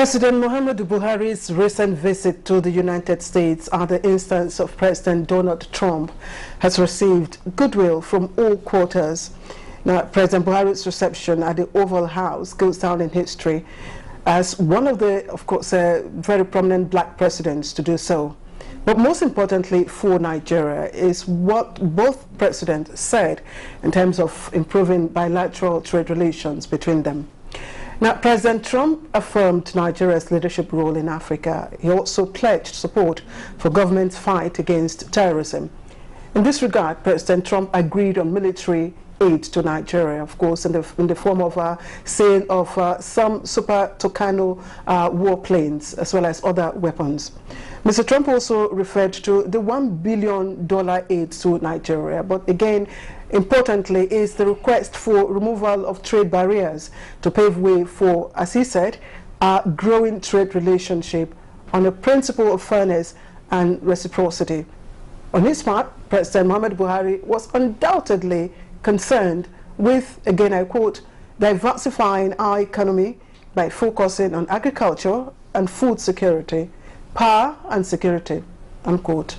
President Muhammadu Buhari's recent visit to the United States and the instance of President Donald Trump has received goodwill from all quarters. Now, President Buhari's reception at the Oval House goes down in history as one of the, of course, very prominent black presidents to do so. But most importantly for Nigeria is what both presidents said in terms of improving bilateral trade relations between them. Now, President Trump affirmed Nigeria's leadership role in Africa. He also pledged support for government's fight against terrorism. In this regard, President Trump agreed on military aid to Nigeria, of course, in the form of sale of some Super Tucano warplanes, as well as other weapons. Mr. Trump also referred to the $1 billion aid to Nigeria, but again, importantly, is the request for removal of trade barriers to pave way for, as he said, a growing trade relationship on a principle of fairness and reciprocity. On his part, President Muhammadu Buhari was undoubtedly concerned with, again I quote, diversifying our economy by focusing on agriculture and food security, power and security, unquote.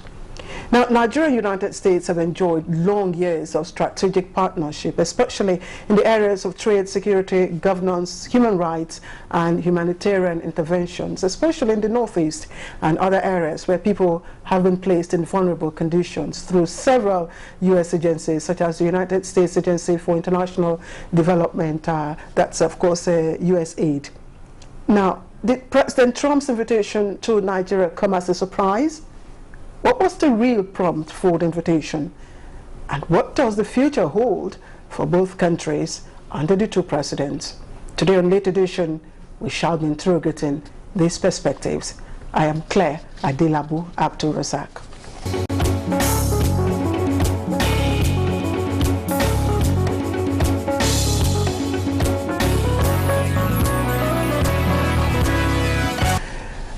Now, Nigeria and the United States have enjoyed long years of strategic partnership, especially in the areas of trade, security, governance, human rights, and humanitarian interventions, especially in the Northeast and other areas where people have been placed in vulnerable conditions through several U.S. agencies, such as the United States Agency for International Development, that's, of course, USAID. Now, did President Trump's invitation to Nigeria come as a surprise? What was the real prompt for the invitation? And what does the future hold for both countries under the two presidents? Today on Late Edition, we shall be interrogating these perspectives. I am Claire Adelabu Abdul Razak.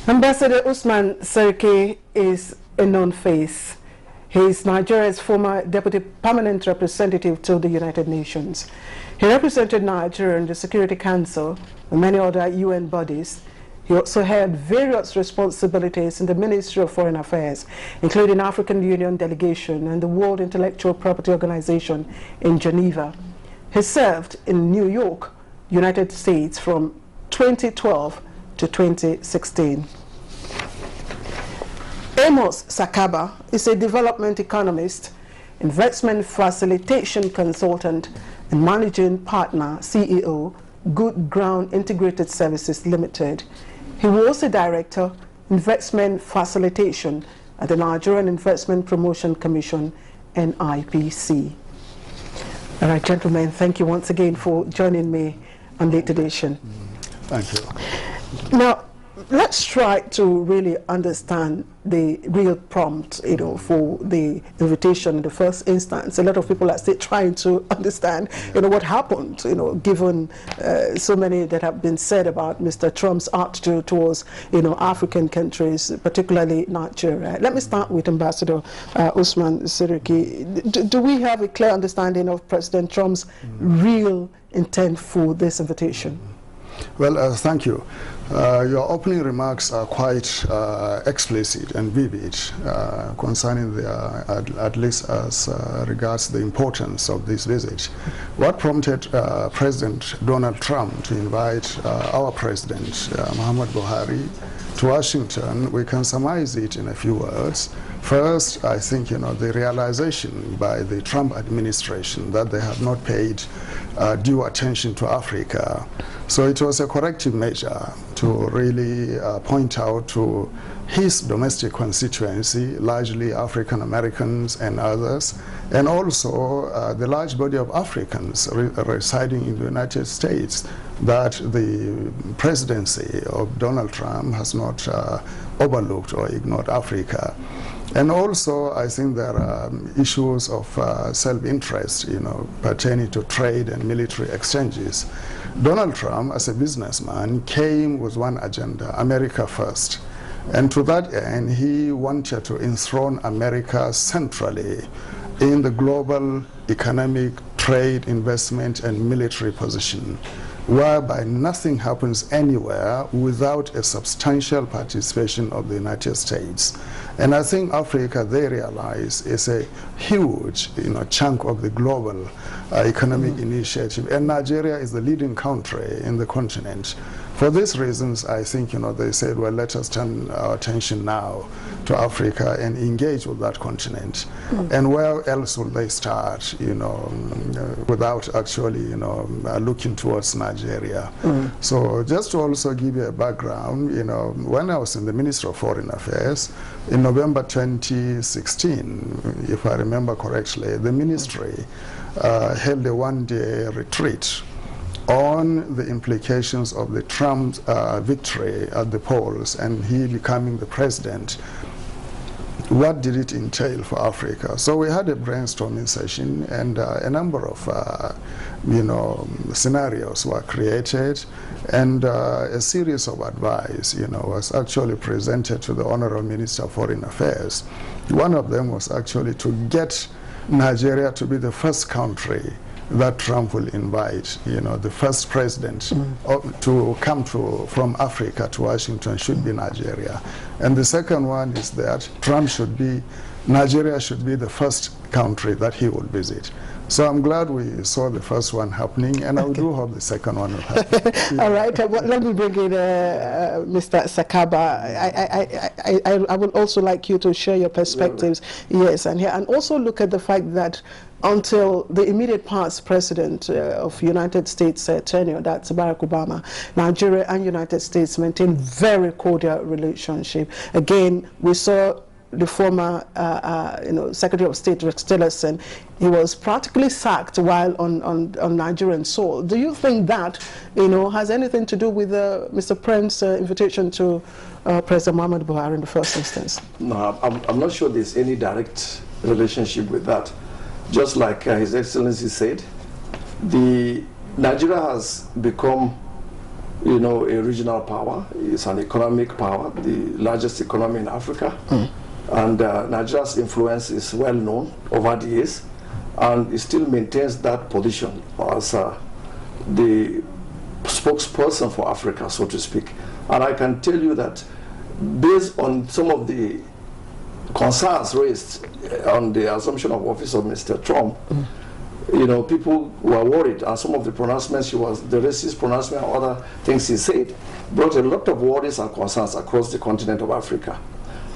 Ambassador Usman is a known face. He is Nigeria's former Deputy Permanent Representative to the United Nations. He represented Nigeria in the Security Council and many other UN bodies. He also held various responsibilities in the Ministry of Foreign Affairs, including African Union delegation and the World Intellectual Property Organization in Geneva. He served in New York, United States from 2012 to 2016. Amos Sakaba is a development economist, investment facilitation consultant, and managing partner, CEO, Good Ground Integrated Services Limited. He was a director, investment facilitation at the Nigerian Investment Promotion Commission, NIPC. All right, gentlemen, thank you once again for joining me on Late Edition. Thank you. Now, let's try to really understand the real prompt, for the invitation in the first instance. A lot of people are still trying to understand, what happened, given so many that have been said about Mr. Trump's attitude towards, African countries, particularly Nigeria. Let me start with Ambassador Usman Siriki. Do we have a clear understanding of President Trump's real intent for this invitation? Well, thank you. Your opening remarks are quite explicit and vivid concerning at least as regards the importance of this visit. What prompted President Donald Trump to invite our President, Muhammadu Buhari, to Washington, we can surmise it in a few words. First, I think, the realization by the Trump administration that they have not paid due attention to Africa. So it was a corrective measure to really point out to his domestic constituency, largely African Americans and others, and also the large body of Africans residing in the United States, that the presidency of Donald Trump has not overlooked or ignored Africa. And also, I think there are issues of self-interest, pertaining to trade and military exchanges. Donald Trump, as a businessman, came with one agenda: America first. And to that end, he wanted to enthrone America centrally in the global economic, trade, investment, and military position. whereby nothing happens anywhere without a substantial participation of the United States. And I think Africa, they realize, is a huge, chunk of the global economic initiative. And Nigeria is the leading country in the continent. For these reasons, I think, they said, well, let us turn our attention now to Africa and engage with that continent. And where else will they start, without actually, looking towards Nigeria? So just to also give you a background, when I was in the Ministry of Foreign Affairs, in November 2016, if I remember correctly, the ministry held a one-day retreat on the implications of the Trump victory at the polls and he becoming the president. What did it entail for Africa? So we had a brainstorming session, and a number of scenarios were created, and a series of advice was actually presented to the Honorable Minister of Foreign Affairs. One of them was actually to get Nigeria to be the first country that Trump will invite, the first president to come from Africa to Washington should be Nigeria. And the second one is that Nigeria should be the first country that he will visit. So I'm glad we saw the first one happening, and I do hope the second one will happen. All right, let me bring in Mr. Sakaba. I would also like you to share your perspectives, yes, and also look at the fact that until the immediate past president of United States tenure, that's Barack Obama, Nigeria and United States maintained very cordial relationship. Again, we saw the former Secretary of State Rex Tillerson. He was practically sacked while on Nigerian soil. Do you think that has anything to do with Mr. Prince's invitation to President Muhammadu Buhari in the first instance? No, I'm not sure there's any direct relationship with that. Just like His Excellency said, Nigeria has become a regional power. It's an economic power, the largest economy in Africa. And Nigeria's influence is well known over the years, and it still maintains that position as the spokesperson for Africa, so to speak. And I can tell you that based on some of the concerns raised on the assumption of office of Mr. Trump, people were worried, and some of the pronouncements the racist pronouncement and other things he said brought a lot of worries and concerns across the continent of Africa.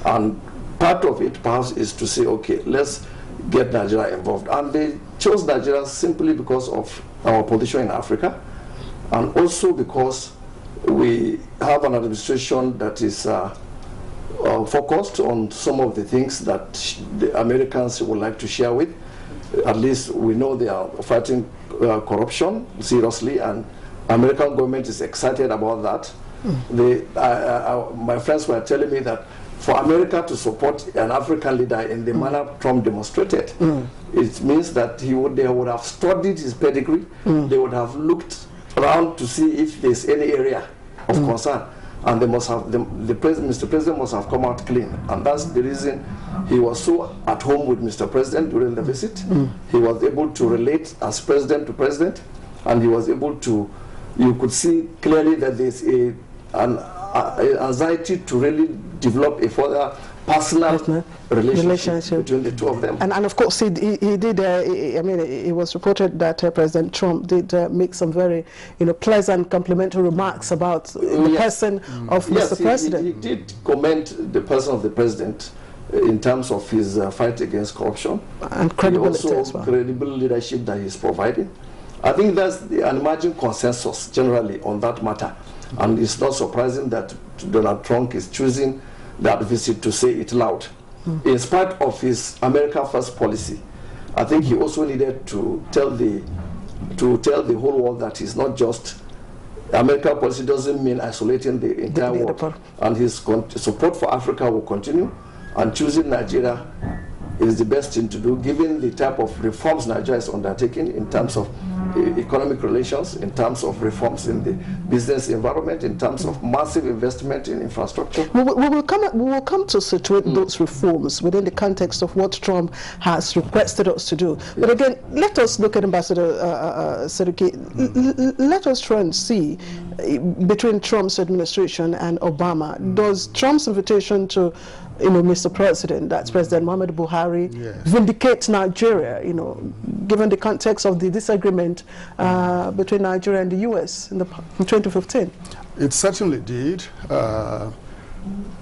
And part of it perhaps is to say, okay, let's get Nigeria involved. And they chose Nigeria simply because of our position in Africa, and also because we have an administration that is focused on some of the things that the Americans would like to share with. At least we know they are fighting corruption seriously, and American government is excited about that. My friends were telling me that for America to support an African leader in the manner Trump demonstrated, it means that they would have studied his pedigree, they would have looked around to see if there's any area of concern, and they must have, Mr. President must have come out clean. And that's the reason he was so at home with Mr. President during the visit. He was able to relate as president to president, and he was able to, you could see clearly that there's an anxiety to really develop a further personal relationship between the two of them. And of course, he did, it was reported that President Trump did make some very, pleasant complimentary remarks about the person of Mr. President. He did commend the person of the president in terms of his fight against corruption. And credibility also as well. Credible leadership that he's providing. I think that's an emerging consensus generally on that matter. And it's not surprising that Donald Trump is choosing that visit to say it loud. In spite of his America First policy, I think he also needed to tell the whole world that he's not just, American policy doesn't mean isolating the entire world. And his support for Africa will continue, and choosing Nigeria is the best thing to do, given the type of reforms Nigeria is undertaking in terms of economic relations, in terms of reforms in the business environment, in terms of massive investment in infrastructure. We will come to situate those reforms within the context of what Trump has requested us to do. But again, let us look at Ambassador Seduki. Let us try and see between Trump's administration and Obama. Does Trump's invitation to Mr. President, that's President Muhammadu Buhari, vindicate Nigeria, given the context of the disagreement between Nigeria and the U.S. in 2015? It certainly did.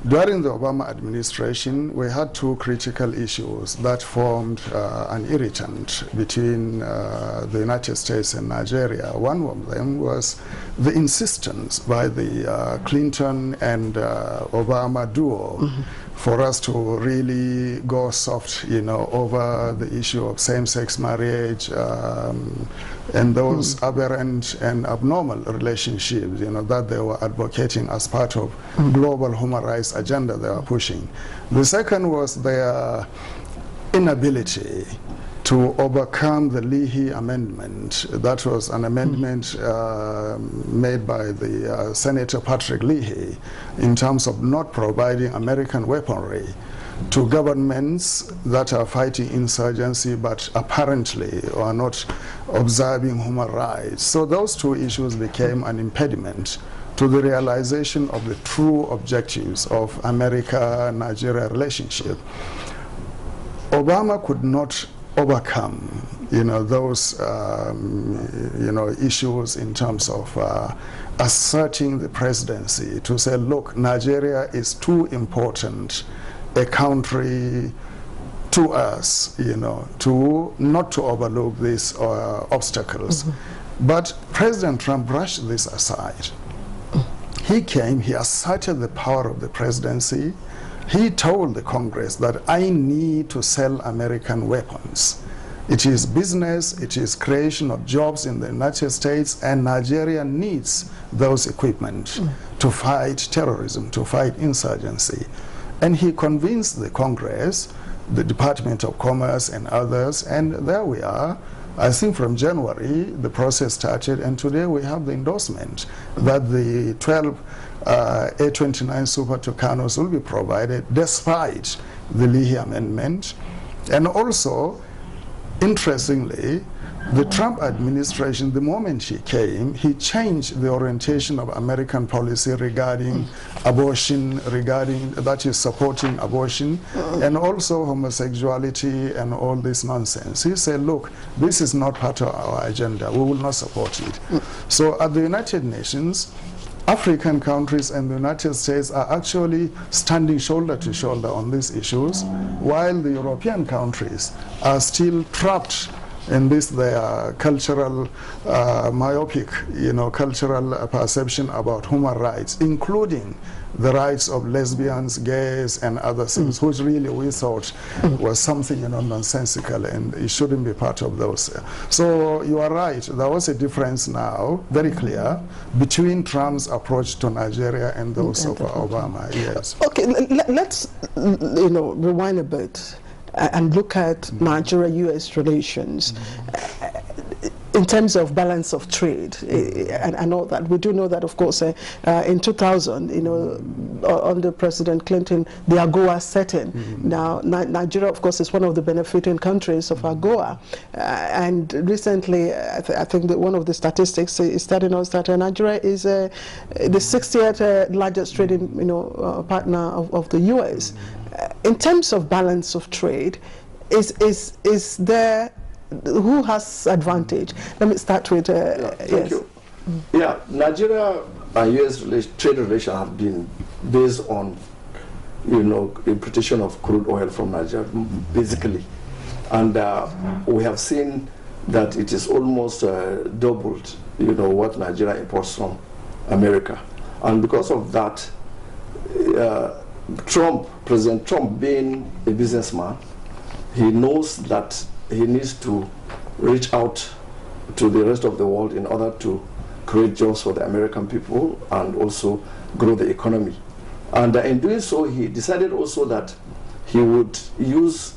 During the Obama administration, we had two critical issues that formed an irritant between the United States and Nigeria. One of them was the insistence by the Clinton and Obama duo for us to really go soft, over the issue of same-sex marriage and those aberrant and abnormal relationships, that they were advocating as part of global human rights agenda they were pushing. The second was their inability to overcome the Leahy amendment. That was an amendment made by the Senator Patrick Leahy in terms of not providing American weaponry to governments that are fighting insurgency but apparently are not observing human rights. So those two issues became an impediment to the realization of the true objectives of America-Nigeria relationship. Obama could not overcome, those, issues in terms of asserting the presidency to say, look, Nigeria is too important a country to us, to not to overlook these obstacles. But President Trump brushed this aside. He came, he asserted the power of the presidency. He told the Congress that I need to sell American weapons. It is business, it is creation of jobs in the United States, and Nigeria needs those equipment to fight terrorism, to fight insurgency. And he convinced the Congress, the Department of Commerce and others, and there we are. I think from January the process started, and today we have the endorsement that the 12 A-29 Super Tucanos will be provided despite the Leahy Amendment. And also, interestingly, the Trump administration, the moment he came, he changed the orientation of American policy regarding abortion, that is supporting abortion, and also homosexuality and all this nonsense. He said, look, this is not part of our agenda. We will not support it. So at the United Nations, African countries and the United States are actually standing shoulder to shoulder on these issues, while the European countries are still trapped in this their cultural, myopic, cultural perception about human rights, including the rights of lesbians, gays, and other things, which really we thought was something, nonsensical, and it shouldn't be part of those. So you are right. There was a difference now, very clear, between Trump's approach to Nigeria and those of Obama. Yes. Okay, let's rewind a bit and look at Nigeria-U.S. relations in terms of balance of trade and all that. We do know that, of course, in 2000, under President Clinton, the AGOA set in. Now, Nigeria, of course, is one of the benefiting countries of AGOA. And recently, I think that one of the statistics is telling us that Nigeria is the 60th largest trading partner of the U.S. In terms of balance of trade, is there, who has advantage? Let me start with thank you. Yeah, Nigeria and U.S. trade relations have been based on, importation of crude oil from Nigeria, basically. And we have seen that it is almost doubled, what Nigeria imports from America. And because of that, President Trump being a businessman, he knows that he needs to reach out to the rest of the world in order to create jobs for the American people and also grow the economy. And in doing so, he decided also that he would use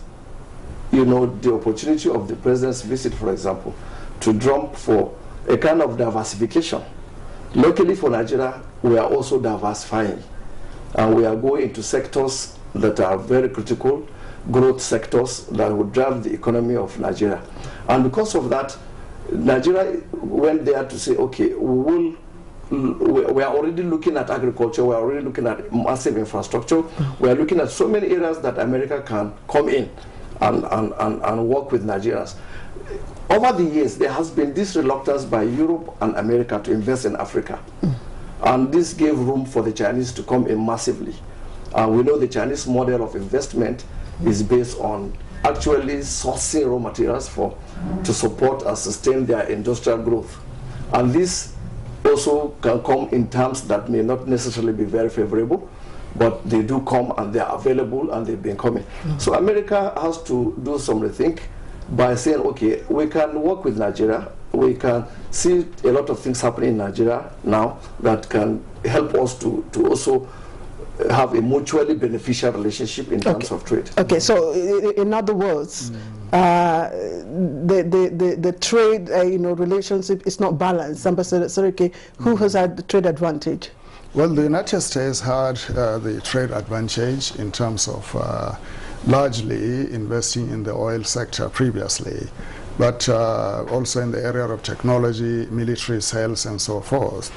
you know, the opportunity of the president's visit, for example, to drum for a kind of diversification. Locally for Nigeria, we are also diversifying, and we are going into sectors that are very critical, growth sectors that will drive the economy of Nigeria. And because of that, Nigeria went there to say, okay, we are already looking at agriculture, we are already looking at massive infrastructure, we are looking at so many areas that America can come in and work with Nigerians. Over the years, there has been this reluctance by Europe and America to invest in Africa. And this gave room for the Chinese to come in massively. We know the Chinese model of investment is based on actually sourcing raw materials to support and sustain their industrial growth. And this also can come in terms that may not necessarily be very favorable, but they do come and they are available and they've been coming. So America has to do some rethink by saying, okay, we can work with Nigeria, we can see a lot of things happening in Nigeria now that can help us to also have a mutually beneficial relationship in terms of trade. Okay, so in other words, the trade relationship is not balanced. Ambassador Seriki, who has had the trade advantage? Well, the United States had the trade advantage in terms of largely investing in the oil sector previously, but also in the area of technology, military sales, and so forth.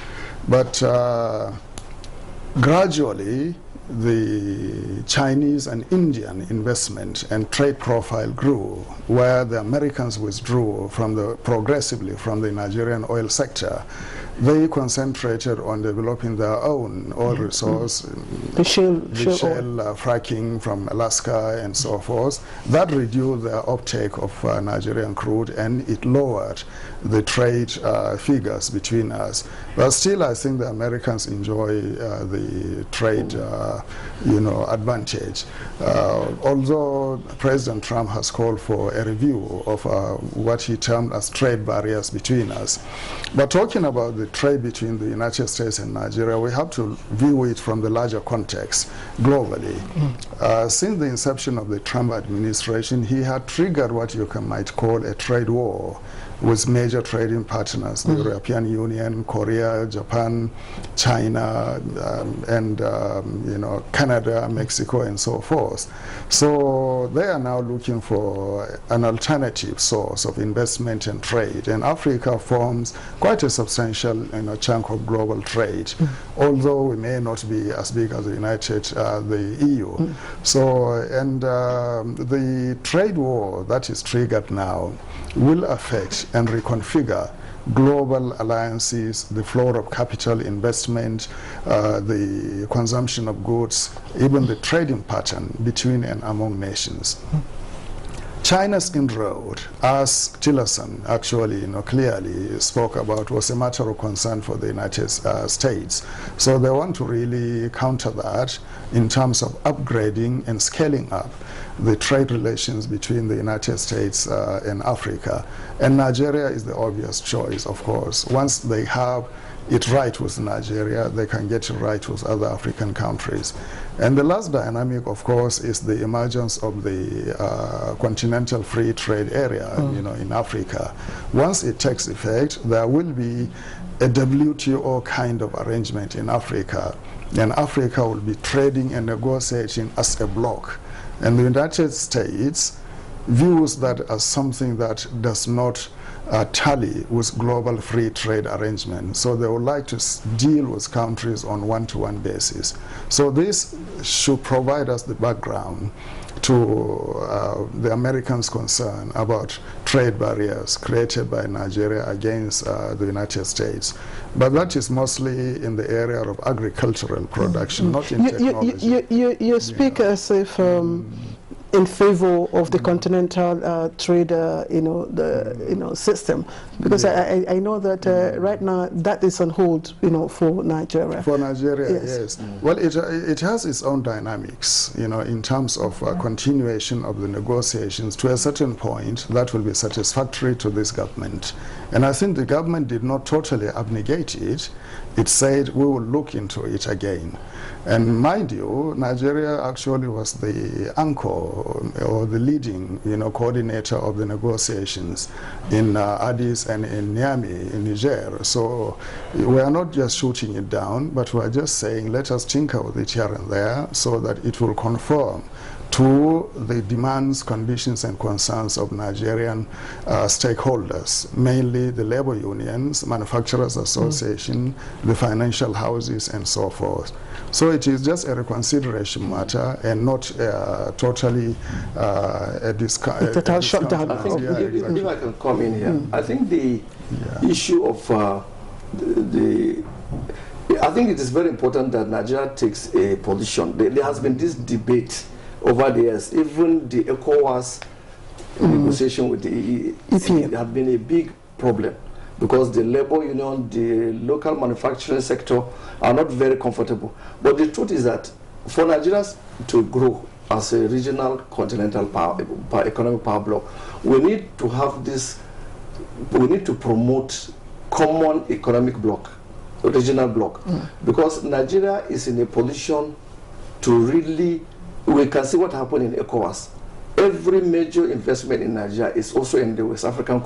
But gradually, the Chinese and Indian investment and trade profile grew, where the Americans withdrew progressively from the Nigerian oil sector. They concentrated on developing their own oil resource, the shale fracking from Alaska and so forth. That reduced the uptake of Nigerian crude, and it lowered the trade figures between us. But still, I think the Americans enjoy the trade advantage. Although President Trump has called for a review of what he termed as trade barriers between us. But talking about the trade between the United States and Nigeria, we have to view it from the larger context globally. Since the inception of the Trump administration, he had triggered what you might call a trade war with major trading partners, the European Union, Korea, Japan, China, and Canada, Mexico, and so forth. So they are now looking for an alternative source of investment and trade, and Africa forms quite a substantial chunk of global trade, although we may not be as big as the EU. So, and the trade war that is triggered now will affect and reconfigure global alliances, the flow of capital investment, the consumption of goods, even the trading pattern between and among nations. China's inroad, as Tillerson actually clearly spoke about, was a matter of concern for the United States. So they want to really counter that in terms of upgrading and scaling up the trade relations between the United States and Africa. And Nigeria is the obvious choice, of course. Once they have it right with Nigeria, they can get it right with other African countries. And the last dynamic, of course, is the emergence of the Continental Free Trade Area in Africa. Once it takes effect, there will be a WTO kind of arrangement in Africa, and Africa will be trading and negotiating as a bloc. And the United States views that as something that does not tally with global free trade arrangements. So they would like to deal with countries on one-to-one basis. So this should provide us the background to the Americans' concern about trade barriers created by Nigeria against the United States. But that is mostly in the area of agricultural production, not in technology. You speak as if in favor of the continental trade, system, because I know that right now that is on hold, for Nigeria. For Nigeria, yes. Well, it has its own dynamics, in terms of continuation of the negotiations. To a certain point, that will be satisfactory to this government, and I think the government did not totally abnegate it. It said we will look into it again. And mind you, Nigeria actually was the anchor or the leading, coordinator of the negotiations in Addis and in Niamey, in Niger. So we are not just shooting it down, but we are just saying, let us tinker with it here and there so that it will conform to the demands, conditions, and concerns of Nigerian stakeholders, mainly the labor unions, manufacturers association, the financial houses, and so forth. So it is just a reconsideration matter and not totally a total shutdown. I think if I can come in here, I think the issue of I think it is very important that Nigeria takes a position. There has been this debate over the years. Even the ECOWAS negotiation with the EEC have been a big problem because the labor union, the local manufacturing sector are not very comfortable. But the truth is that for Nigeria to grow as a regional continental economic power bloc, we need to have this, we need to promote common economic bloc, regional bloc, because Nigeria is in a position to really, we can see what happened in ECOWAS. Every major investment in Nigeria is also in the West African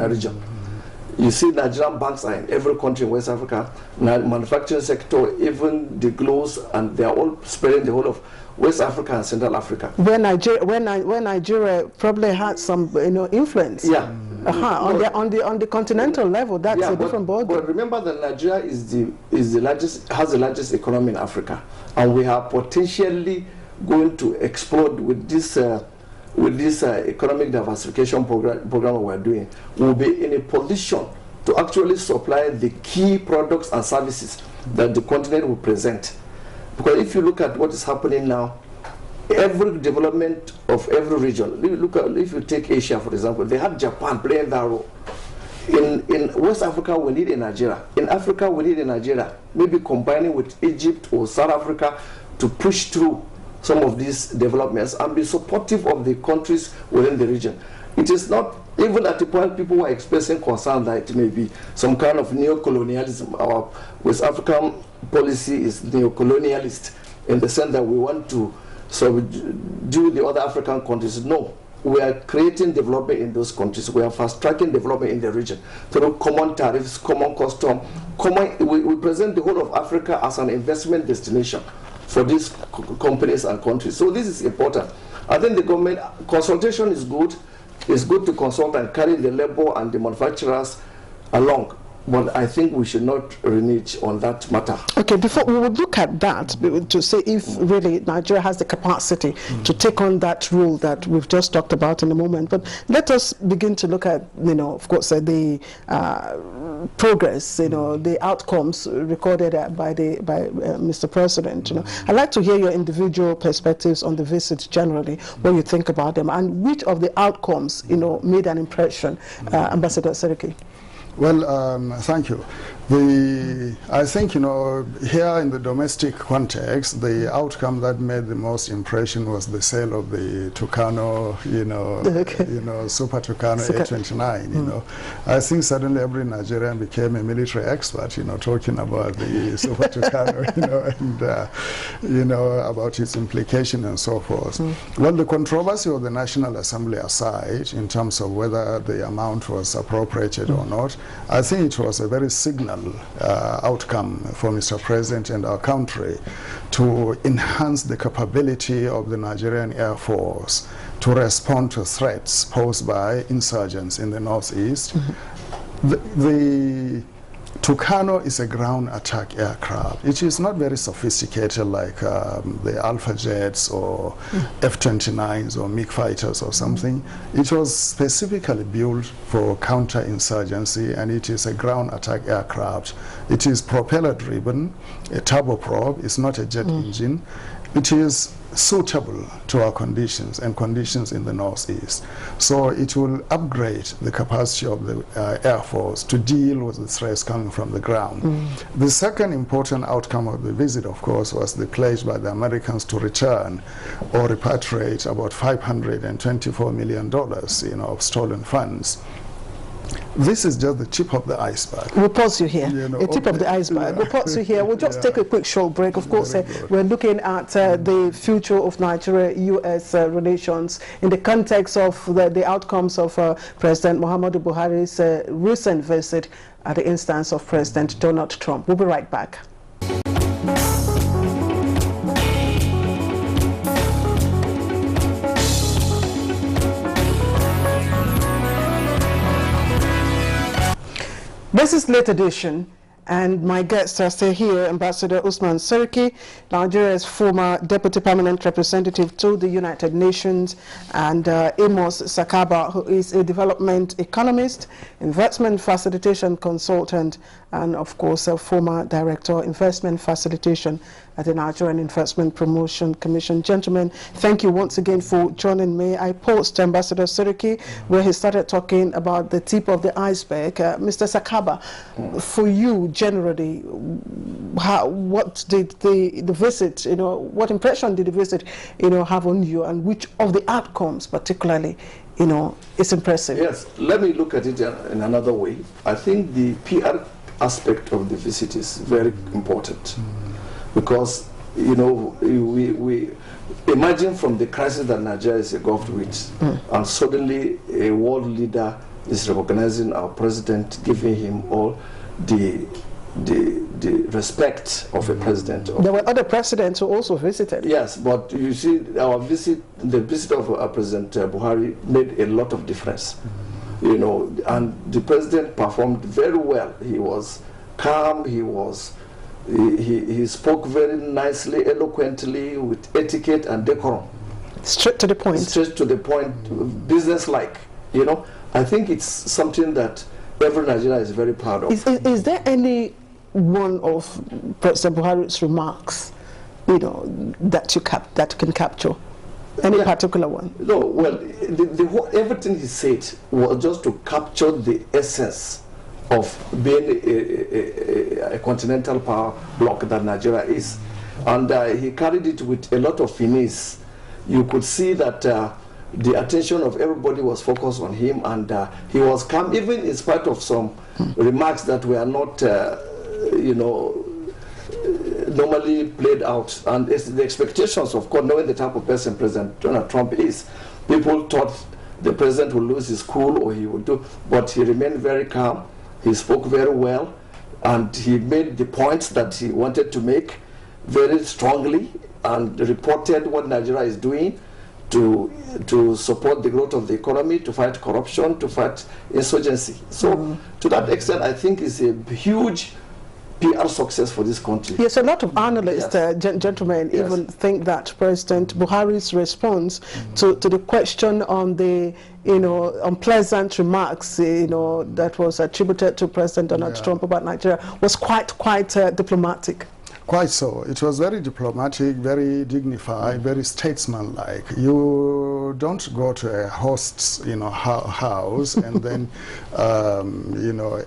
region. You see Nigerian banks are in every country in West Africa, manufacturing sector, even the gloves, and they are all spreading the whole of West Africa and Central Africa. Where Nigeria probably had some influence. Yeah. On the continental level, that's a different ballgame. But remember that Nigeria has the largest economy in Africa, and we are potentially going to explode with this economic diversification program we're doing. We'll be in a position to actually supply the key products and services that the continent will present. Because if you look at what is happening now, every development of every region, if you take Asia, for example, they have Japan playing that role. In West Africa, we need a Nigeria. In Africa, we need a Nigeria. Maybe combining with Egypt or South Africa to push through some of these developments and be supportive of the countries within the region. It is not, even at the point people were expressing concern that it may be some kind of neo-colonialism. Our West African policy is neo-colonialist in the sense that we want to subdue the other African countries. No, we are creating development in those countries. We are fast-tracking development in the region through common tariffs, common custom, we present the whole of Africa as an investment destination for these companies and countries. So this is important. I think the government consultation is good. It's good to consult and carry the labor and the manufacturers along. But I think we should not renege on that matter. Okay, before we would look at that to say if really Nigeria has the capacity to take on that role that we've just talked about in a moment. But let us begin to look at, of course, the progress, the outcomes recorded by Mr. President. I'd like to hear your individual perspectives on the visit generally, what you think about them, and which of the outcomes, made an impression, Ambassador Seriki. Well, thank you. I think, here in the domestic context, the outcome that made the most impression was the sale of the Tucano, Super Tucano A29, I think suddenly every Nigerian became a military expert, talking about the Super Tucano, and, about its implication and so forth. Well, the controversy of the National Assembly aside, in terms of whether the amount was appropriated or not, I think it was a very signal outcome for Mr. President and our country to enhance the capability of the Nigerian Air Force to respond to threats posed by insurgents in the northeast. The Tucano is a ground attack aircraft. It is not very sophisticated like the Alpha Jets or F-29s or MiG fighters or something. It was specifically built for counterinsurgency, and it is a ground attack aircraft. It is propeller driven, a turboprop. It's not a jet engine. It is suitable to our conditions and conditions in the northeast. So it will upgrade the capacity of the Air Force to deal with the threats coming from the ground. The second important outcome of the visit, of course, was the pledge by the Americans to return or repatriate about $524 million of stolen funds. This is just the tip of the iceberg. We'll pause you here. You know, the tip of the iceberg. Yeah. We'll pause you here. We'll just take a quick short break. Of course, we're looking at the future of Nigeria-U.S. relations in the context of the outcomes of President Muhammadu Buhari's recent visit at the instance of President Donald Trump. We'll be right back. This is Late Edition, and my guests are still here. Ambassador Usman Seriki, Nigeria's former Deputy Permanent Representative to the United Nations, and Amos Sakaba, who is a development economist, investment facilitation consultant, and of course a former Director Investment Facilitation at the Nigerian Investment Promotion Commission. Gentlemen, thank you once again for joining me. I paused Ambassador Seriki where he started talking about the tip of the iceberg. Mr. Sakaba, for you generally, what did the visit, what impression did the visit, have on you, and which of the outcomes particularly, is impressive? Yes, let me look at it in another way. I think the PR aspect of the visit is very important. Because, we imagine from the crisis that Nigeria is engulfed with, and suddenly a world leader is recognizing our president, giving him all the respect of a president. There were other presidents who also visited. Yes, but you see, the visit of President Buhari made a lot of difference. And the president performed very well. He was calm, he spoke very nicely, eloquently, with etiquette and decorum. Straight to the point. Straight to the point, business-like. I think it's something that every Nigerian is very proud of. Is there any one of President Buhari's remarks, that you can capture? Any particular one? No. Well, everything he said was just to capture the essence of being a continental power bloc that Nigeria is. And he carried it with a lot of finesse. You could see that the attention of everybody was focused on him, and he was calm, even in spite of some remarks that were not, normally played out. And it's the expectations, of course, knowing the type of person President Donald Trump is. People thought the president would lose his cool, or he would do, but he remained very calm. He spoke very well, and he made the points that he wanted to make very strongly, and reported what Nigeria is doing to support the growth of the economy, to fight corruption, to fight insurgency. So to that extent, I think it's a huge PR success for this country. Yes, a lot of analysts, gentlemen, even think that President Buhari's response to the question on the unpleasant remarks that was attributed to President Donald Trump about Nigeria was quite diplomatic. Quite so. It was very diplomatic, very dignified, very statesmanlike. You don't go to a host's, house and then,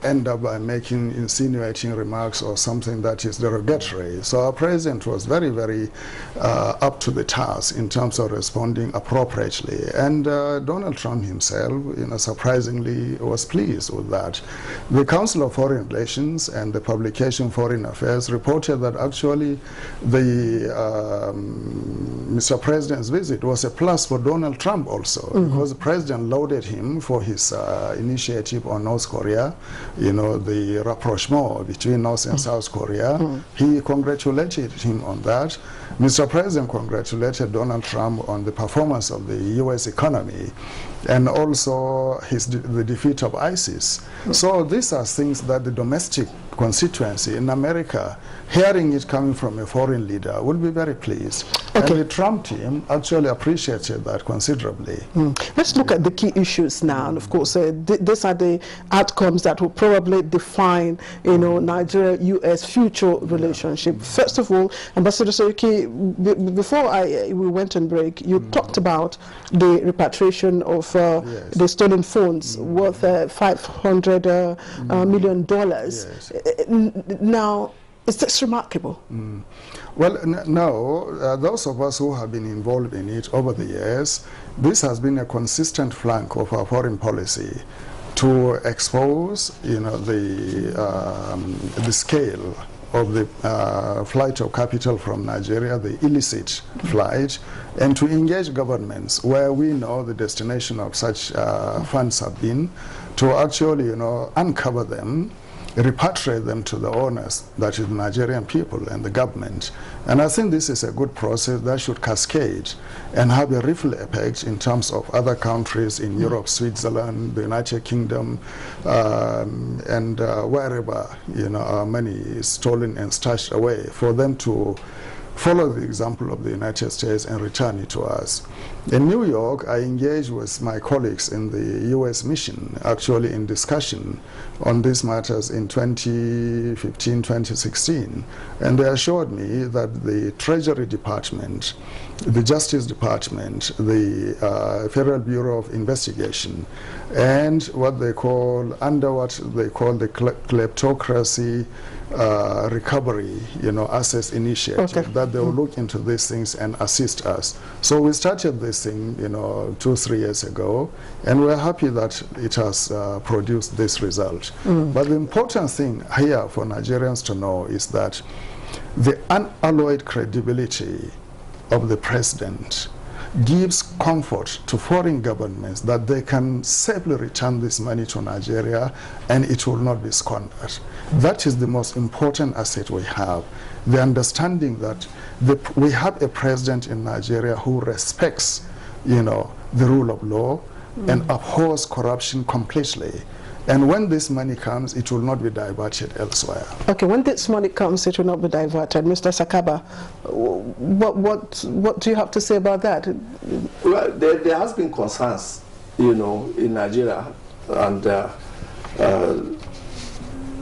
end up by insinuating remarks or something that is derogatory. So our president was very, very up to the task in terms of responding appropriately. And Donald Trump himself, surprisingly was pleased with that. The Council of Foreign Relations and the publication Foreign Affairs reported that actually the Mr. President's visit was a plus for Donald Trump also, because the president lauded him for his initiative on North Korea, the rapprochement between North and South Korea. He congratulated him on that. Mr. President congratulated Donald Trump on the performance of the U.S. economy and also the defeat of ISIS. So these are things that the domestic constituency in America, hearing it coming from a foreign leader, would be very pleased. And the Trump team actually appreciated that considerably. Let's look at the key issues now. And of course, these are the outcomes that will probably define, Nigeria-U.S. future relationship. First of all, Ambassador Seriki, before we went on break, you talked about the repatriation of the stolen funds worth $500 million. Yes. Now, is this remarkable? Well, no. Those of us who have been involved in it over the years, this has been a consistent flank of our foreign policy to expose, the scale of the flight of capital from Nigeria, the illicit flight, and to engage governments where we know the destination of such funds have been, to actually, uncover them, repatriate them to the owners, that is the Nigerian people and the government. And I think this is a good process that should cascade and have a ripple effect in terms of other countries in Europe, Switzerland, the United Kingdom, and wherever our money is stolen and stashed away, for them to follow the example of the United States and return it to us. In New York, I engaged with my colleagues in the U.S. mission, actually in discussion on these matters in 2015, 2016. And they assured me that the Treasury Department, the Justice Department, the Federal Bureau of Investigation, and what they call the kleptocracy recovery, assets initiative, that they will look into these things and assist us. So we started this thing, 2-3 years ago, and we're happy that it has produced this result. But the important thing here for Nigerians to know is that the unalloyed credibility of the president gives comfort to foreign governments that they can safely return this money to Nigeria and it will not be squandered. That is the most important asset we have. The understanding that we have a president in Nigeria who respects, the rule of law and abhors corruption completely. And when this money comes, it will not be diverted elsewhere. Okay, when this money comes, it will not be diverted. Mr. Sakaba, what do you have to say about that? Well, there has been concerns, in Nigeria, and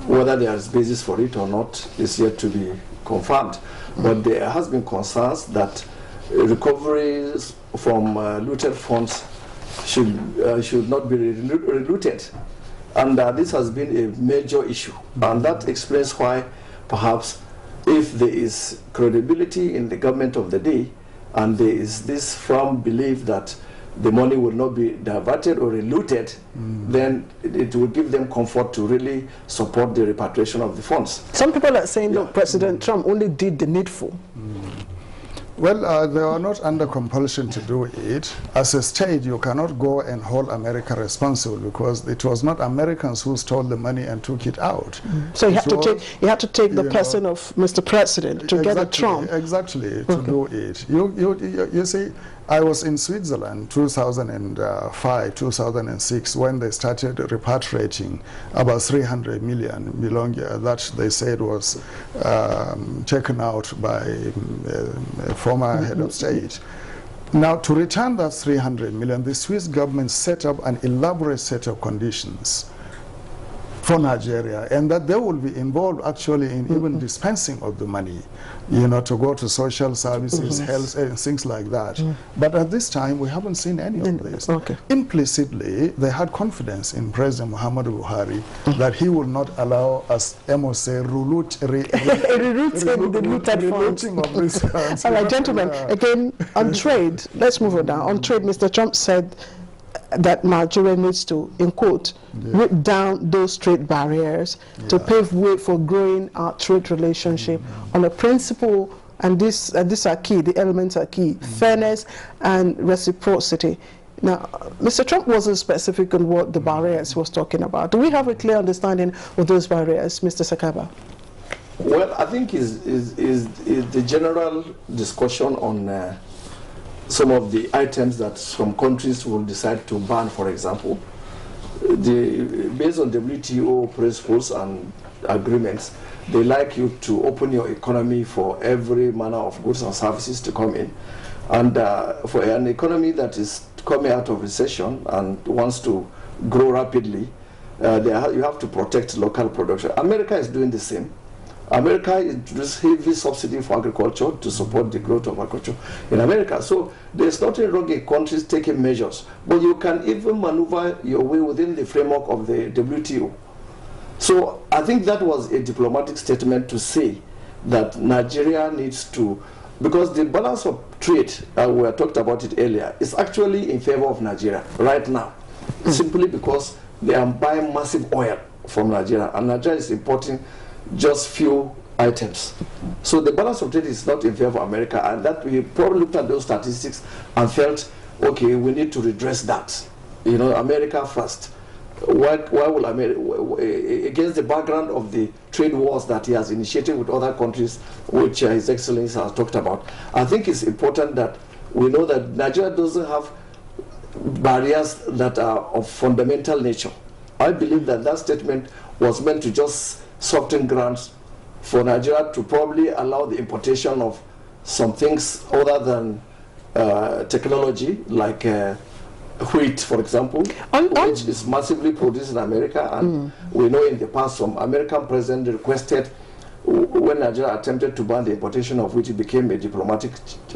whether there is basis for it or not is yet to be confirmed. But there has been concerns that recoveries from looted funds should not be relooted. And this has been a major issue. And that explains why, perhaps, if there is credibility in the government of the day, and there is this firm belief that the money will not be diverted or relooted, then it will give them comfort to really support the repatriation of the funds. Some people are saying, look, President Trump only did the needful. Well, they are not under compulsion to do it. As a state, you cannot go and hold America responsible, because it was not Americans who stole the money and took it out. So you have to take the person of Mr. President to get a Trump. Exactly, to do it. You see, I was in Switzerland 2005, 2006, when they started repatriating about 300 million that they said was taken out by a former head of state. Now, to return that 300 million, the Swiss government set up an elaborate set of conditions for Nigeria, and that they will be involved actually in even dispensing of the money, to go to social services, health, and things like that. But at this time, we haven't seen any of this. Implicitly, they had confidence in President Muhammadu Buhari that he will not allow, as Amos said, relooting of these funds. All right, gentlemen, again, on trade, let's move on now. On trade, Mr. Trump said that Nigeria needs to, in quote, break down those trade barriers to pave way for growing our trade relationship on a principle, and these are key, the elements are key, fairness and reciprocity. Now, Mr. Trump wasn't specific on what the barriers he was talking about. Do we have a clear understanding of those barriers, Mr. Sakaba? Well, I think is the general discussion on some of the items that some countries will decide to ban, for example. Based on WTO principles and agreements, they like you to open your economy for every manner of goods and services to come in. And for an economy that is coming out of recession and wants to grow rapidly, you have to protect local production. America is doing the same. America introduced heavy subsidy for agriculture to support the growth of agriculture in America. So there's nothing wrong in countries taking measures, but you can even maneuver your way within the framework of the WTO. So I think that was a diplomatic statement to say that Nigeria needs to, because the balance of trade, we talked about it earlier, is actually in favor of Nigeria right now, simply because they are buying massive oil from Nigeria, and Nigeria is importing just few items. So the balance of trade is not in favor of America, and that we probably looked at those statistics and felt, okay, we need to redress that. You know, America first. Why will America, against the background of the trade wars that he has initiated with other countries, which His Excellency has talked about, I think it's important that we know that Nigeria doesn't have barriers that are of fundamental nature. I believe that that statement was meant to just soften grounds for Nigeria to probably allow the importation of some things other than technology, like wheat, for example, which is massively produced in America, and we know in the past some American president requested, when Nigeria attempted to ban the importation of wheat, it became a diplomatic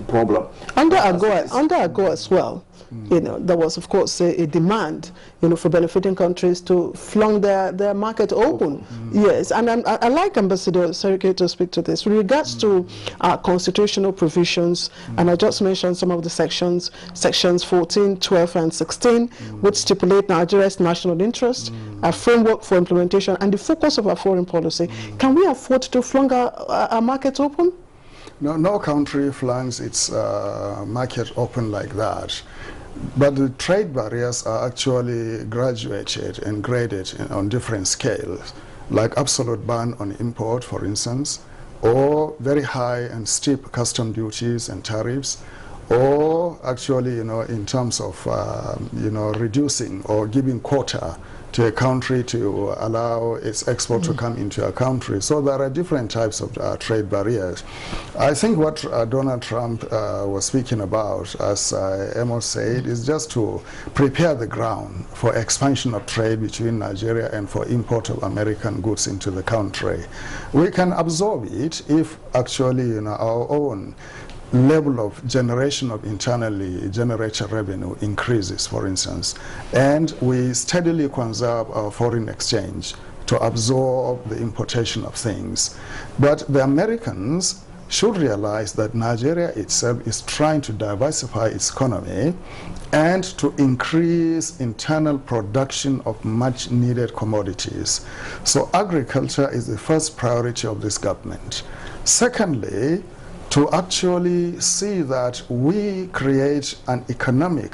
problem. Under AGOA as well, you know, there was of course a demand, you know, for benefiting countries to flung their market open. Yes, and I like Ambassador Serike to speak to this with regards to constitutional provisions, and I just mentioned some of the sections 14, 12, and 16, which stipulate Nigeria's national interest, a framework for implementation, and the focus of our foreign policy. Can we afford to flung our market open? No country flings its market open like that. But the trade barriers are actually graduated and graded on different scales, like absolute ban on import, for instance, or very high and steep custom duties and tariffs, or actually, you know, in terms of, you know, reducing or giving quota to a country to allow its export to come into a country. So there are different types of trade barriers. I think what Donald Trump was speaking about, as Amos said, is just to prepare the ground for expansion of trade between Nigeria and for import of American goods into the country. We can absorb it if actually, you know, our own level of generation of internally generated revenue increases, for instance, and we steadily conserve our foreign exchange to absorb the importation of things. But the Americans should realize that Nigeria itself is trying to diversify its economy and to increase internal production of much needed commodities. So agriculture is the first priority of this government. Secondly, to actually see that we create an economic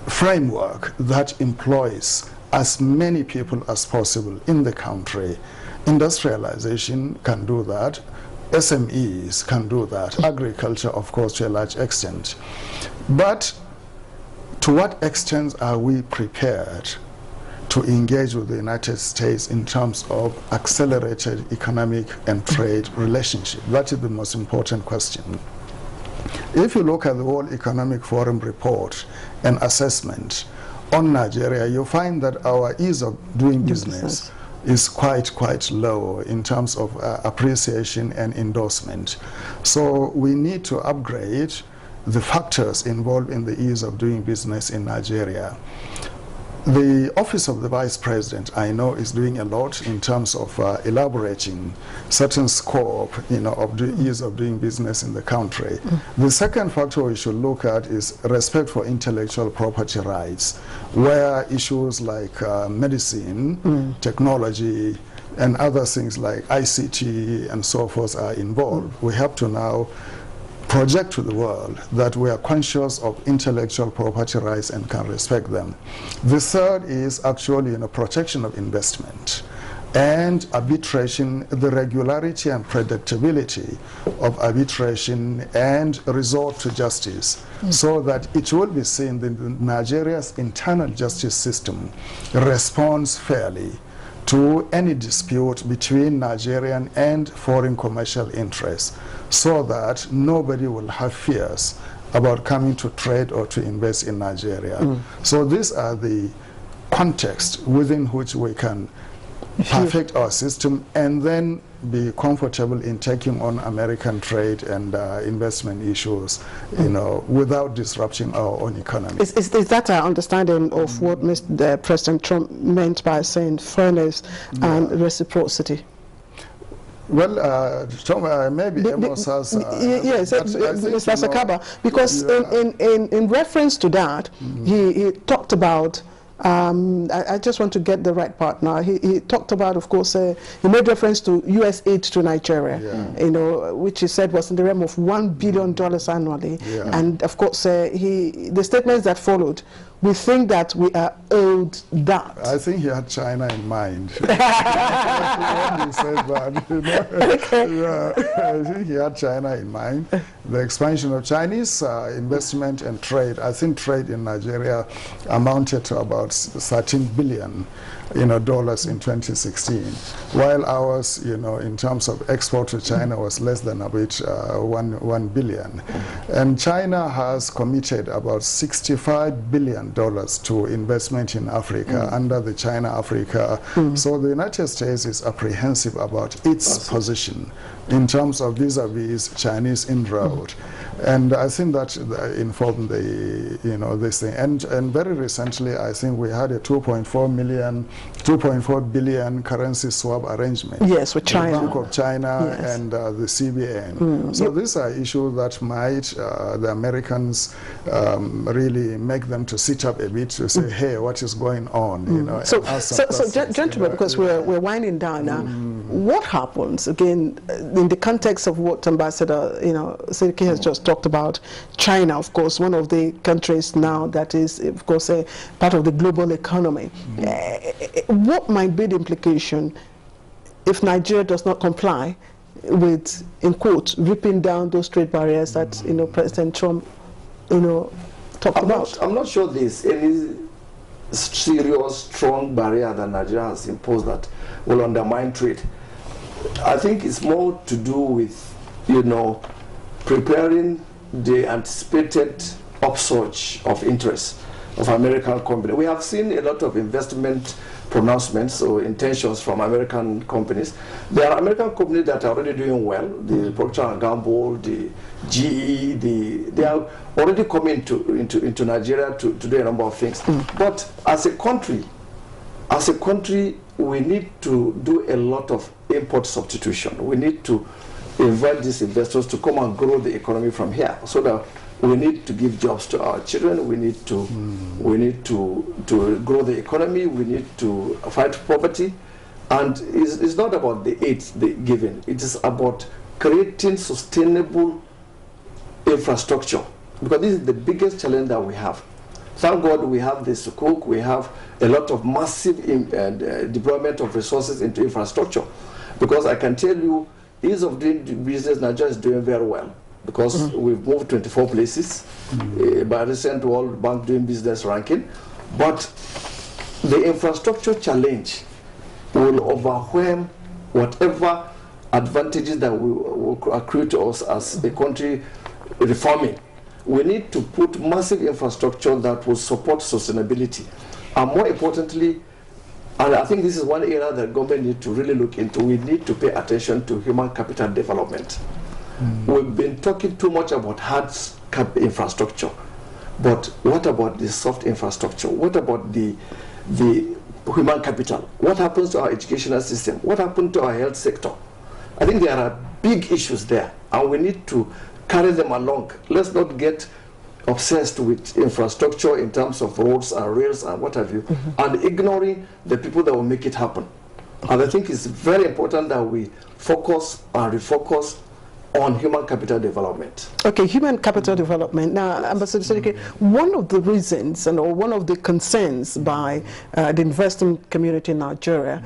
framework that employs as many people as possible in the country. Industrialization can do that. SMEs can do that. Agriculture, of course, to a large extent. But to what extent are we prepared to engage with the United States in terms of accelerated economic and trade relationship? That is the most important question. If you look at the World Economic Forum report and assessment on Nigeria, you find that our ease of doing business is quite low in terms of appreciation and endorsement. So we need to upgrade the factors involved in the ease of doing business in Nigeria. The Office of the Vice President, I know, is doing a lot in terms of elaborating certain scope, you know, of the ease of doing business in the country. The second factor we should look at is respect for intellectual property rights, where issues like medicine, technology, and other things like ICT and so forth are involved. We have to now project to the world that we are conscious of intellectual property rights and can respect them. The third is actually, you know, protection of investment and arbitration, the regularity and predictability of arbitration and resort to justice, so that it will be seen that Nigeria's internal justice system responds fairly to any dispute between Nigerian and foreign commercial interests, so that nobody will have fears about coming to trade or to invest in Nigeria. So these are the context within which we can perfect our system and then be comfortable in taking on American trade and investment issues, you know, without disrupting our own economy. Is that our understanding of what President Trump meant by saying fairness and reciprocity? Well, Tom, maybe Amos has... yes, Mr. Sakaba, because in reference to that, he talked about I just want to get the right part now. He talked about, of course, he made reference to U.S. aid to Nigeria, you know, which he said was in the realm of $1 billion annually. And of course, the statements that followed, we think that we are owed that. I think he had China in mind. When he said that, you know, I think he had China in mind. The expansion of Chinese investment and trade. I think trade in Nigeria amounted to about 13 billion, you know, dollars in 2016, while ours, you know, in terms of export to China was less than about 1 billion. And China has committed about $65 billion to investment in Africa under the China-Africa. So the United States is apprehensive about its position in terms of vis-a-vis Chinese inroad. And I think that informed the, you know, this thing. And very recently, I think we had a 2.4 billion currency swap arrangement. Yes, with China. The Bank of China and the CBN. So these are issues that might the Americans really make them to sit up a bit to say, hey, what is going on? You know. So gentlemen, you know, because we're winding down now. What happens again in the context of what Ambassador, you know, Sedike has just talked about? China, of course, one of the countries now that is, of course, a part of the global economy. What might be the implication if Nigeria does not comply with, in quotes, ripping down those trade barriers that, you know, President Trump, you know, talked about? I'm not sure there's any serious, strong barrier that Nigeria has imposed that will undermine trade. I think it's more to do with, you know, preparing the anticipated upsurge of interest of American companies. We have seen a lot of investment pronouncemements or intentions from American companies. There are American companies that are already doing well, the Procter & Gamble, the GE, they are already coming into Nigeria to do a number of things. But as a country, we need to do a lot of import substitution. We need to invite these investors to come and grow the economy from here, so that we need to give jobs to our children. We need to grow the economy. We need to fight poverty, and it's not about the aid given. It is about creating sustainable infrastructure, because this is the biggest challenge that we have. Thank God we have the Sukuk. We have a lot of massive deployment of resources into infrastructure, because I can tell you, ease of doing business, Nigeria is doing very well, because we've moved 24 places by recent World Bank doing business ranking. But the infrastructure challenge will overwhelm whatever advantages that will accrue to us as a country reforming. We need to put massive infrastructure that will support sustainability. And more importantly, and I think this is one area that government needs to really look into, we need to pay attention to human capital development. We've been talking too much about hard infrastructure, but what about the soft infrastructure? What about the human capital? What happens to our educational system? What happened to our health sector? I think there are big issues there, and we need to carry them along. Let's not get obsessed with infrastructure in terms of roads and rails and what have you, and ignoring the people that will make it happen. And I think it's very important that we focus and refocus on human capital development. Okay, human capital development. Now, Ambassador Sedike, one of the reasons or one of the concerns by the investing community in Nigeria,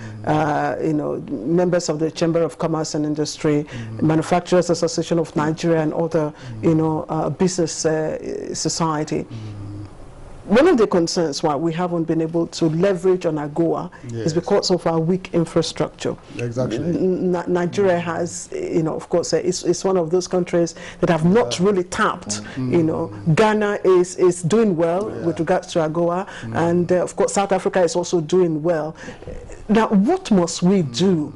you know, members of the Chamber of Commerce and Industry, Manufacturers Association of Nigeria, and other, you know, business society. One of the concerns why we haven't been able to leverage on AGOA is because of our weak infrastructure. Exactly. Nigeria has, you know, of course, it's one of those countries that have not really tapped. You know, Ghana is doing well with regards to AGOA, and of course, South Africa is also doing well. Now, what must we do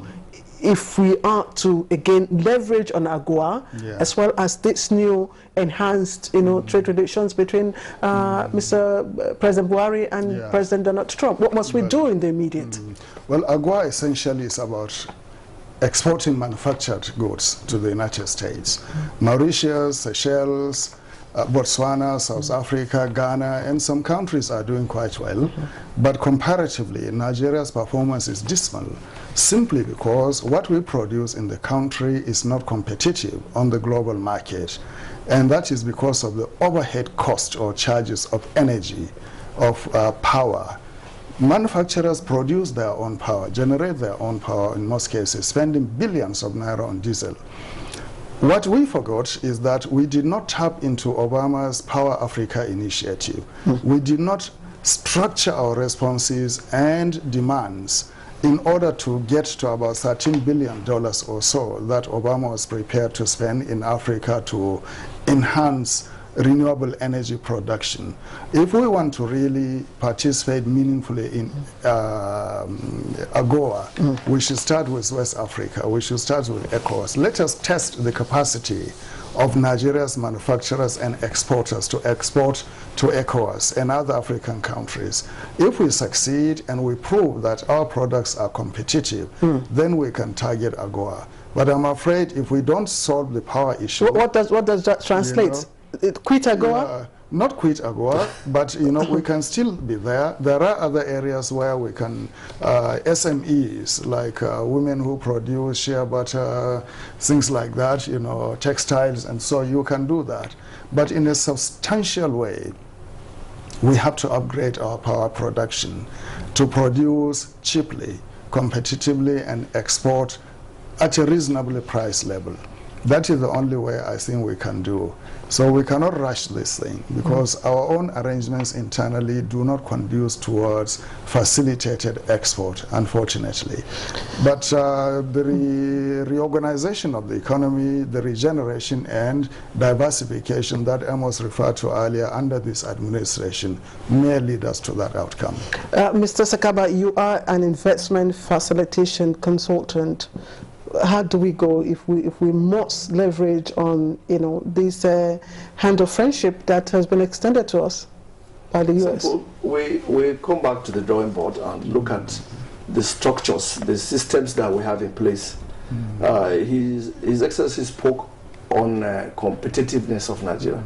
if we are to again leverage on AGOA, as well as this new enhanced, you know, trade relations between Mr. President Buhari and President Donald Trump? What must we do in the immediate? Well, AGOA essentially is about exporting manufactured goods to the United States. Mauritius, Seychelles, Botswana, South Africa, Ghana, and some countries are doing quite well. But comparatively, Nigeria's performance is dismal, simply because what we produce in the country is not competitive on the global market. And that is because of the overhead cost or charges of energy, of power. Manufacturers produce their own power, generate their own power in most cases, spending billions of naira on diesel. What we forgot is that we did not tap into Obama's Power Africa initiative. We did not structure our responses and demands in order to get to about $13 billion or so that Obama was prepared to spend in Africa to enhance renewable energy production. If we want to really participate meaningfully in AGOA, we should start with West Africa. We should start with ECOWAS. Let us test the capacity of Nigeria's manufacturers and exporters to export to ECOWAS and other African countries. If we succeed and we prove that our products are competitive, then we can target AGOA. But I'm afraid if we don't solve the power issue... What does that translate? You know, quit AGOA? Not quit AGOA, but you know, we can still be there. There are other areas where we can, SMEs, like women who produce shea butter, things like that, you know, textiles, and so you can do that. But in a substantial way, we have to upgrade our power production to produce cheaply, competitively, and export at a reasonably priced level. That is the only way I think we can do. So we cannot rush this thing because our own arrangements internally do not conduce towards facilitated export, unfortunately. But the reorganization of the economy, the regeneration and diversification that Amos referred to earlier under this administration may lead us to that outcome. Mr. Sakaba, you are an investment facilitation consultant. How do we go if we must leverage on, you know, this hand of friendship that has been extended to us by the U.S.? Simple. We come back to the drawing board and look at the structures, the systems that we have in place. His Excellency spoke on competitiveness of Nigeria.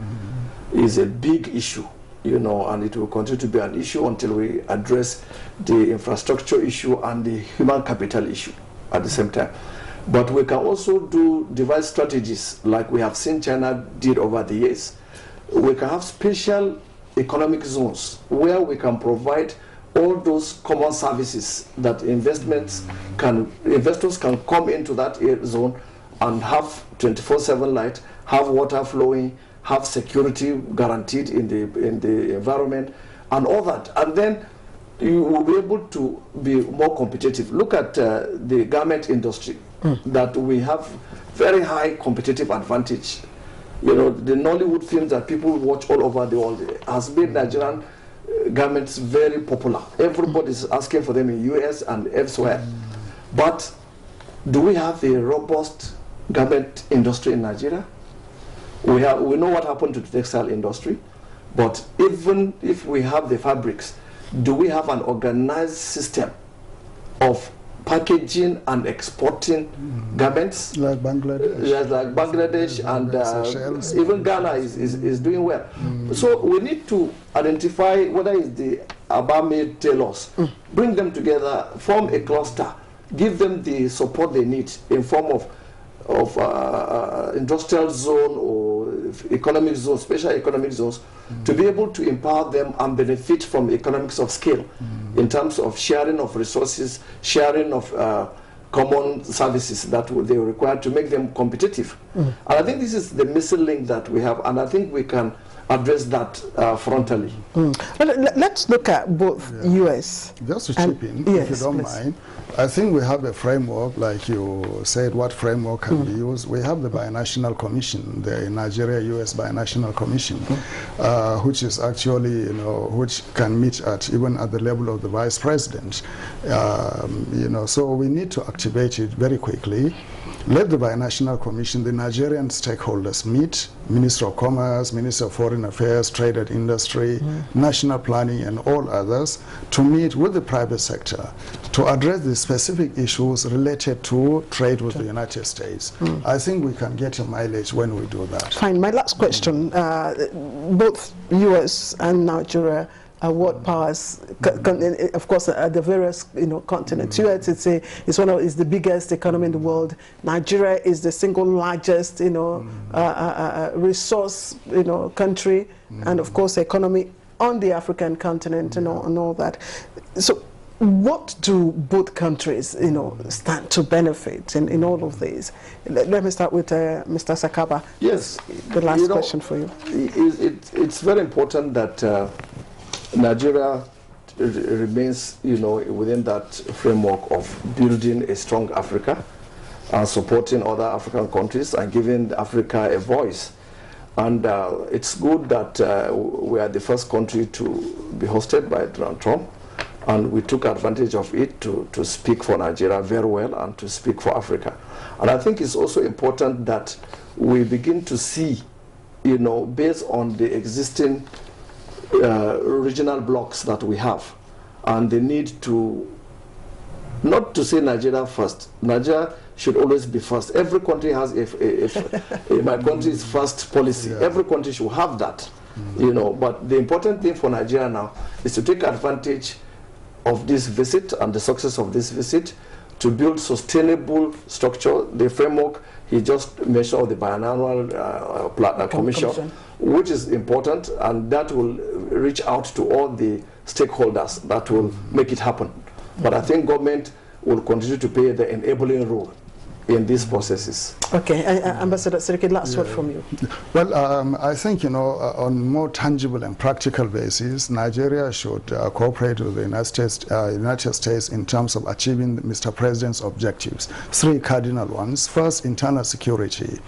It's a big issue, you know, and it will continue to be an issue until we address the infrastructure issue and the human capital issue at the same time. But we can also devise strategies like we have seen China did over the years. We can have special economic zones where we can provide all those common services that investors can come into that zone and have 24/7 light, have water flowing, have security guaranteed in the environment, and all that. And then you will be able to be more competitive. Look at the garment industry. That we have very high competitive advantage. You know, the Nollywood films that people watch all over the world has made Nigerian garments very popular. Everybody is asking for them in US and elsewhere. But do we have a robust garment industry in Nigeria? We know what happened to the textile industry, but even if we have the fabrics, do we have an organized system of packaging and exporting garments? Like Bangladesh. Yes, like Bangladesh and even Ghana is doing well. So we need to identify whether it's the Aba-made tailors, bring them together, form a cluster, give them the support they need in form of industrial zone or economic zone, special economic zones, to be able to empower them and benefit from economics of scale in terms of sharing of resources, sharing of common services that they require to make them competitive. And I think this is the missing link that we have, and I think we can address that frontally. Well, let's look at both US. Just to chip in, if you don't mind, I think we have a framework, like you said, what framework can be used. We have the Binational Commission, the Nigeria-US Binational Commission, which is actually, you know, which can meet even at the level of the Vice President. You know, so we need to activate it very quickly. let the Binational Commission, the Nigerian stakeholders meet, Minister of Commerce, Minister of Foreign Affairs, Trade and Industry, National Planning and all others, to meet with the private sector to address the specific issues related to trade with the United States. I think we can get a mileage when we do that. Fine. My last question, both U.S. and Nigeria are world powers, of course, the various continents. U.S. is the biggest economy in the world. Nigeria is the single largest resource country, and of course economy on the African continent and all that. So what do both countries stand to benefit in all of these? Let me start with Mr. Sakaba. Yes, the last question for you. It's very important that Nigeria remains, within that framework of building a strong Africa and supporting other African countries and giving Africa a voice. And it's good that we are the first country to be hosted by Donald Trump, and we took advantage of it to speak for Nigeria very well and to speak for Africa. And I think it's also important that we begin to see, based on the existing regional blocks that we have, and the need to, not to say Nigeria first. Nigeria should always be first. Every country has my country's first policy. Every country should have that, But the important thing for Nigeria now is to take advantage of this visit and the success of this visit to build sustainable structure. The framework he just mentioned, the biannual commission, which is important, and that will reach out to all the stakeholders that will make it happen. But I think government will continue to play the enabling role in these processes. Okay, Ambassador Seriki, last word from you. Well, I think, on more tangible and practical basis, Nigeria should cooperate with the United States in terms of achieving Mr. President's objectives. 3 cardinal ones. First, internal security,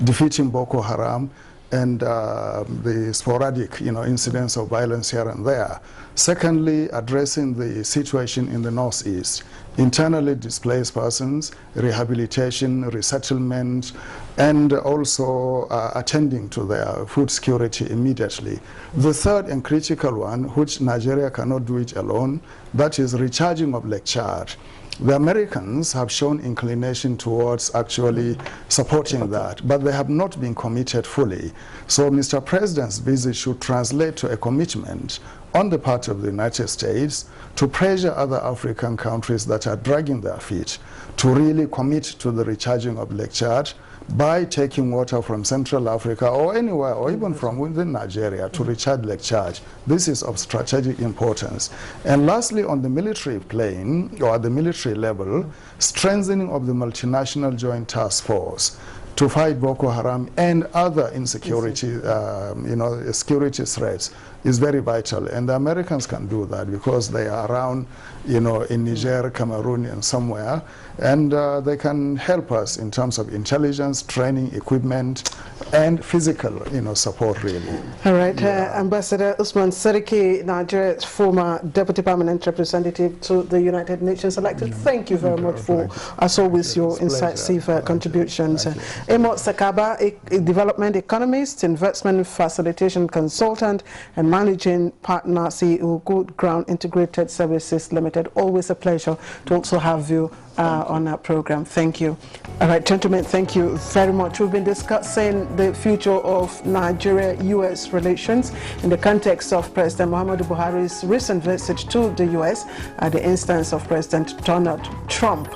defeating Boko Haram, and the sporadic, incidents of violence here and there. Secondly, addressing the situation in the Northeast, internally displaced persons, rehabilitation, resettlement, and also attending to their food security immediately. The third and critical one, which Nigeria cannot do it alone, that is recharging of Lake Chad. The Americans have shown inclination towards actually supporting that, but they have not been committed fully. So Mr. President's visit should translate to a commitment on the part of the United States to pressure other African countries that are dragging their feet to really commit to the recharging of Lake Chad by taking water from Central Africa or anywhere, or even from within Nigeria, to recharge Lake Chad. This is of strategic importance. And lastly, on the military plane, or at the military level, strengthening of the multinational joint task force to fight Boko Haram and other insecurity, security threats is very vital. And the Americans can do that because they are around, in Niger, Cameroon, and somewhere. And they can help us in terms of intelligence, training, equipment, and physical, support, really. All right. Ambassador Usman Seriki, Nigeria's former Deputy Permanent Representative to the United Nations elected. Thank you very much for, as always, your incisive contributions. Amos Sakaba, a development economist, investment facilitation consultant, and managing partner, CEO, Good Ground Integrated Services Limited. Always a pleasure to also have you on our program. Thank you. All right, gentlemen, thank you very much. We've been discussing the future of Nigeria-U.S. relations in the context of President Muhammadu Buhari's recent visit to the U.S. at the instance of President Donald Trump.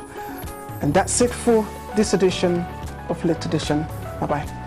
And that's it for this edition of Late Edition. Bye-bye.